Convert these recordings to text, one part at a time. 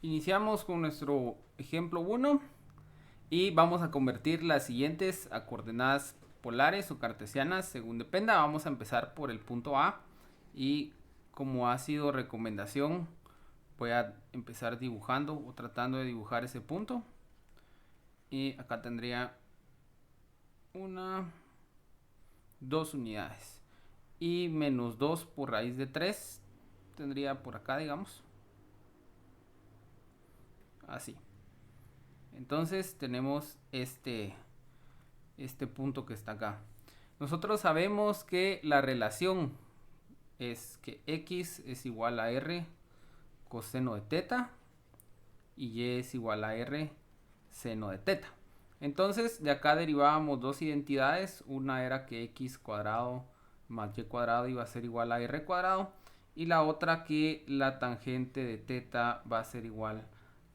Iniciamos con nuestro ejemplo 1 y vamos a convertir las siguientes a coordenadas polares o cartesianas según dependa. Vamos a empezar por el punto A y como ha sido recomendación voy a empezar dibujando o tratando de dibujar ese punto. Y acá tendría dos unidades. Y menos 2 por raíz de 3 tendría por acá, digamos. Así. Entonces tenemos este punto que está acá. Nosotros sabemos que la relación es que x es igual a r coseno de teta y y es igual a r seno de teta. Entonces de acá derivábamos dos identidades. Una era que x cuadrado más y cuadrado iba a ser igual a r cuadrado. Y la otra que la tangente de teta va a ser igual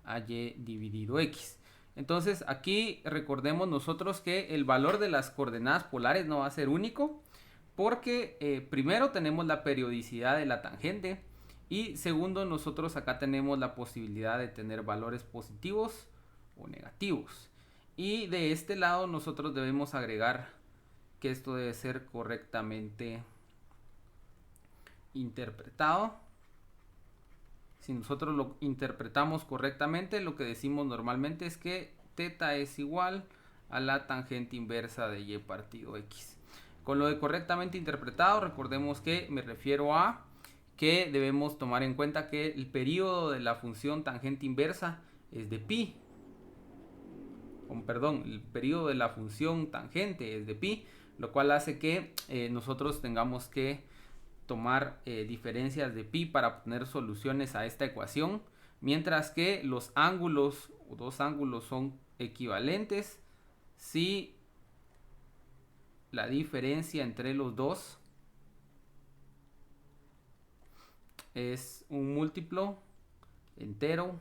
a y dividido x. Entonces aquí recordemos nosotros que el valor de las coordenadas polares no va a ser único, porque primero tenemos la periodicidad de la tangente y segundo nosotros acá tenemos la posibilidad de tener valores positivos o negativos. Y de este lado nosotros debemos agregar que esto debe ser correctamente interpretado. Si nosotros lo interpretamos correctamente, lo que decimos normalmente es que teta es igual a la tangente inversa de y partido x. Con lo de correctamente interpretado, recordemos que me refiero a que debemos tomar en cuenta que el periodo de la función tangente inversa es de pi. El periodo de la función tangente es de pi, lo cual hace que nosotros tengamos que tomar diferencias de pi para obtener soluciones a esta ecuación, mientras que los ángulos o dos ángulos son equivalentes si la diferencia entre los dos es un múltiplo entero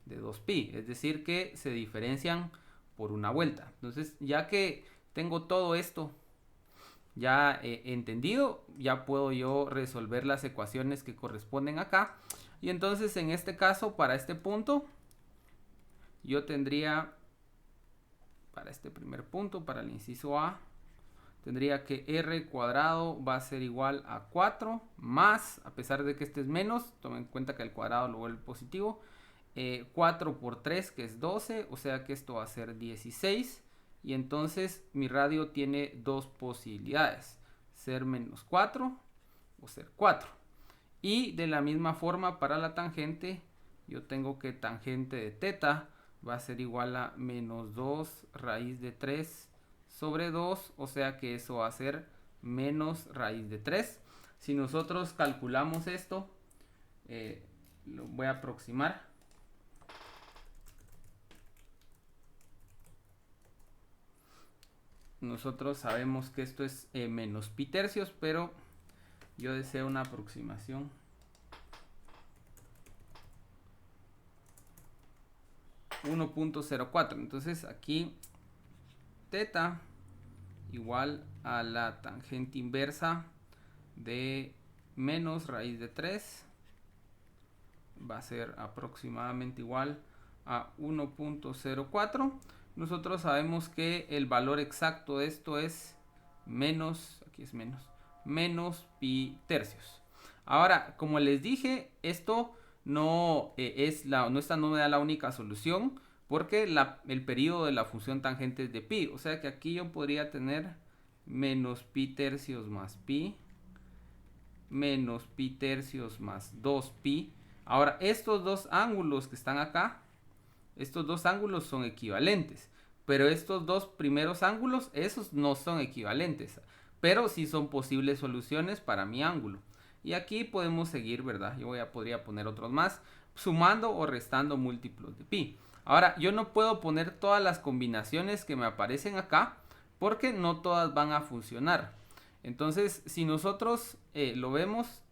de 2pi, es decir que se diferencian por una vuelta. Entonces, ya que tengo todo esto ya entendido, ya puedo yo resolver las ecuaciones que corresponden acá. Y entonces en este caso, para este punto, yo tendría, para este primer punto, para el inciso A, tendría que r cuadrado va a ser igual a 4 más, a pesar de que este es menos, tomen en cuenta que el cuadrado lo vuelve positivo, 4 por 3 que es 12, o sea que esto va a ser 16. Y entonces mi radio tiene dos posibilidades, ser menos 4 o ser 4. Y de la misma forma para la tangente, yo tengo que tangente de teta va a ser igual a menos 2 raíz de 3 sobre 2, o sea que eso va a ser menos raíz de 3. Si nosotros calculamos esto, lo voy a aproximar. Nosotros sabemos que esto es menos pi tercios, pero yo deseo una aproximación. .04. Entonces aquí teta igual a la tangente inversa de menos raíz de 3 va a ser aproximadamente igual a 1.04. Nosotros sabemos que el valor exacto de esto es menos, aquí es menos pi tercios. Ahora, como les dije, esto no esta no me da la única solución, porque el periodo de la función tangente es de pi. O sea que aquí yo podría tener menos pi tercios más pi, menos pi tercios más 2pi. Ahora, estos dos ángulos que están acá, estos dos ángulos son equivalentes, pero estos dos primeros ángulos, esos no son equivalentes, pero sí son posibles soluciones para mi ángulo. Y aquí podemos seguir, ¿verdad? Yo podría poner otros más, sumando o restando múltiplos de pi. Ahora, yo no puedo poner todas las combinaciones que me aparecen acá, porque no todas van a funcionar. Entonces, si nosotros lo vemos,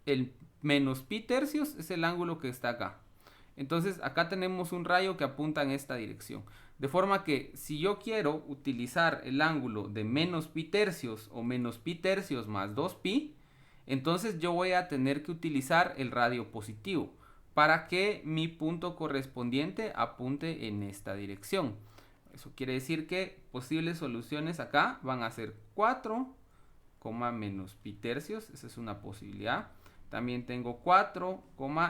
el menos pi tercios es el ángulo que está acá. Entonces acá tenemos un rayo que apunta en esta dirección. De forma que si yo quiero utilizar el ángulo de menos pi tercios o menos pi tercios más 2pi, entonces yo voy a tener que utilizar el radio positivo para que mi punto correspondiente apunte en esta dirección. Eso quiere decir que posibles soluciones acá van a ser 4, menos pi tercios. Esa es una posibilidad. También tengo 4,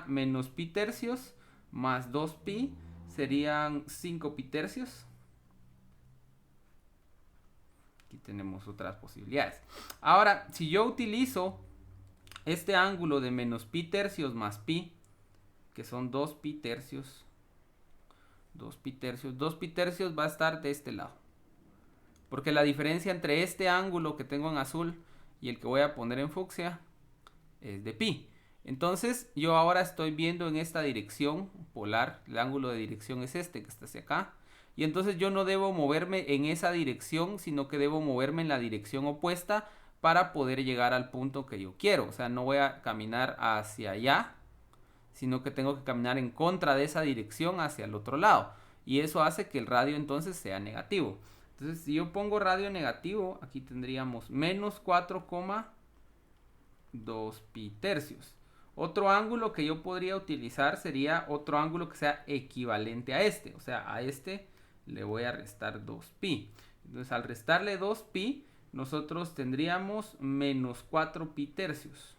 menos pi tercios más 2pi. Serían 5 pi tercios. Aquí tenemos otras posibilidades. Ahora, si yo utilizo este ángulo de menos pi tercios más pi, que son 2 pi tercios, 2 pi tercios va a estar de este lado. Porque la diferencia entre este ángulo que tengo en azul y el que voy a poner en fucsia es de pi. Entonces yo ahora estoy viendo en esta dirección polar, el ángulo de dirección es este que está hacia acá. Y entonces yo no debo moverme en esa dirección, sino que debo moverme en la dirección opuesta para poder llegar al punto que yo quiero. O sea, no voy a caminar hacia allá, sino que tengo que caminar en contra de esa dirección hacia el otro lado. Y eso hace que el radio entonces sea negativo. Entonces, si yo pongo radio negativo, aquí tendríamos menos 4,2 pi tercios. Otro ángulo que yo podría utilizar sería otro ángulo que sea equivalente a este. O sea, a este le voy a restar 2pi. Entonces, al restarle 2pi, nosotros tendríamos menos 4 pi tercios.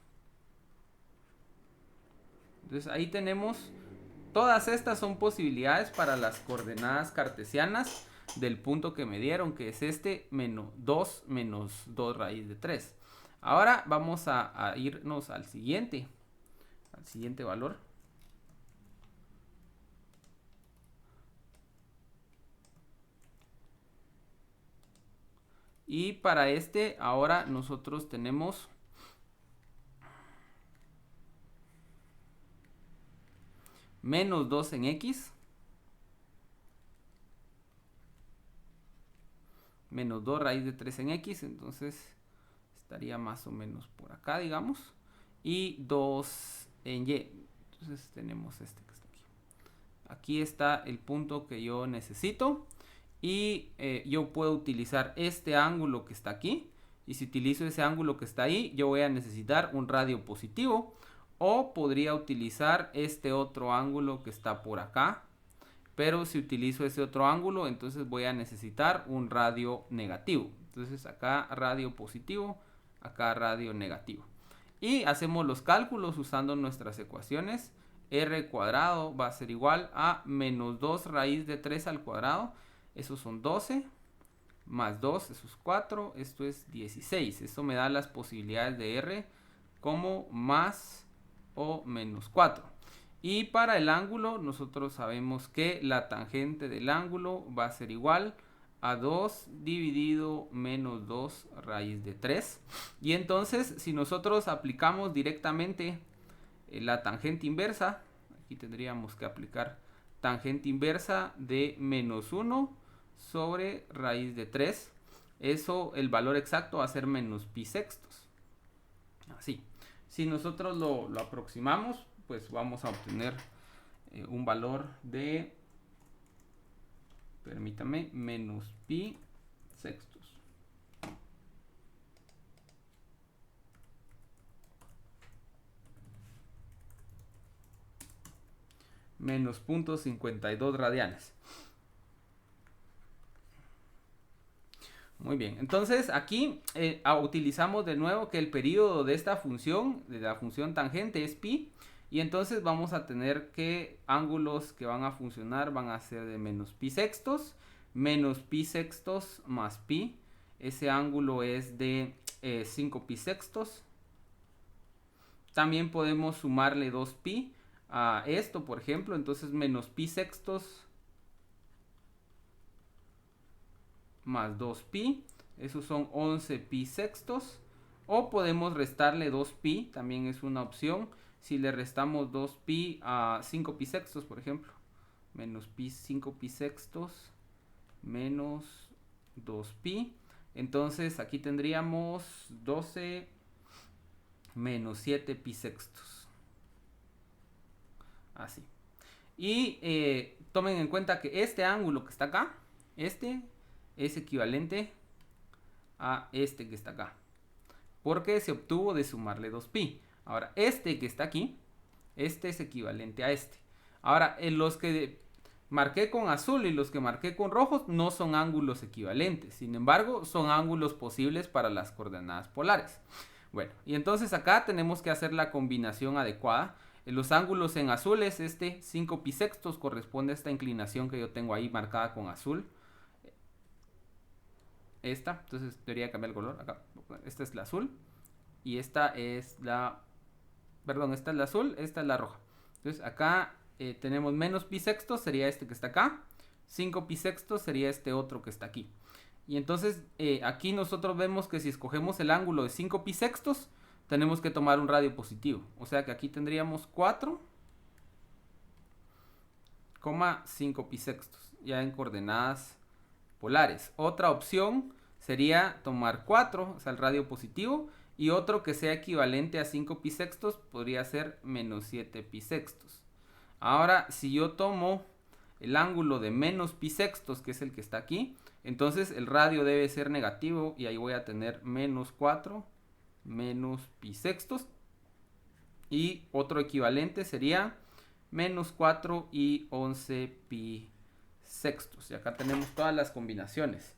Entonces, ahí tenemos, todas estas son posibilidades para las coordenadas cartesianas del punto que me dieron, que es este menos 2 raíz de 3. Ahora vamos a irnos al siguiente valor. Y para este ahora nosotros tenemos menos 2 en x, menos 2 raíz de 3 en x, entonces estaría más o menos por acá, digamos, y 2 en y. Entonces tenemos este que está aquí. Aquí está el punto que yo necesito y yo puedo utilizar este ángulo que está aquí, y si utilizo ese ángulo que está ahí, yo voy a necesitar un radio positivo, o podría utilizar este otro ángulo que está por acá. Pero si utilizo ese otro ángulo, entonces voy a necesitar un radio negativo. Entonces acá radio positivo, acá radio negativo. Y hacemos los cálculos usando nuestras ecuaciones. R cuadrado va a ser igual a menos 2 raíz de 3 al cuadrado. Esos son 12. Más 2, eso es 4. Esto es 16. Esto me da las posibilidades de R como más o menos 4. Y para el ángulo nosotros sabemos que la tangente del ángulo va a ser igual a 2 dividido menos 2 raíz de 3. Y entonces si nosotros aplicamos directamente la tangente inversa, aquí tendríamos que aplicar tangente inversa de menos 1 sobre raíz de 3. Eso, el valor exacto va a ser menos pi sextos. Así. Si nosotros lo aproximamos, pues vamos a obtener un valor de, permítame, menos pi sextos. Menos 0.52 radianes. Muy bien, entonces aquí utilizamos de nuevo que el periodo de esta función, de la función tangente, es pi. Y entonces vamos a tener que ángulos que van a funcionar van a ser de menos pi sextos más pi. Ese ángulo es de 5 pi sextos. También podemos sumarle 2pi a esto, por ejemplo. Entonces menos pi sextos más 2pi. Esos son 11 pi sextos. O podemos restarle 2pi, también es una opción. Si le restamos 2pi a 5 pi sextos, por ejemplo, menos pi 5 pi sextos menos 2pi. Entonces aquí tendríamos 12 menos 7 pi sextos. Así. Y tomen en cuenta que este ángulo que está acá, este es equivalente a este que está acá, porque se obtuvo de sumarle 2pi. Ahora, este que está aquí Este es equivalente a este. Ahora, en los que marqué con azul y los que marqué con rojos no son ángulos equivalentes. Sin embargo, son ángulos posibles para las coordenadas polares. Bueno, y entonces acá tenemos que hacer la combinación adecuada. Los ángulos en azul es este 5 pi sextos, corresponde a esta inclinación que yo tengo ahí marcada con azul. Esta, entonces debería cambiar el color. Acá, esta es la azul. Y esta es la... Perdón, esta es la azul, esta es la roja. Entonces acá tenemos menos pi sextos, sería este que está acá. 5 pi sextos sería este otro que está aquí. Y entonces aquí nosotros vemos que si escogemos el ángulo de 5 pi sextos, tenemos que tomar un radio positivo. O sea que aquí tendríamos 4,5 pi sextos, ya en coordenadas polares. Otra opción sería tomar 4, o sea el radio positivo, y otro que sea equivalente a 5 pi sextos podría ser menos 7 pi sextos. Ahora, si yo tomo el ángulo de menos pi sextos, que es el que está aquí, entonces el radio debe ser negativo y ahí voy a tener menos 4 menos pi sextos. Y otro equivalente sería menos 4 y 11 pi sextos. Y acá tenemos todas las combinaciones.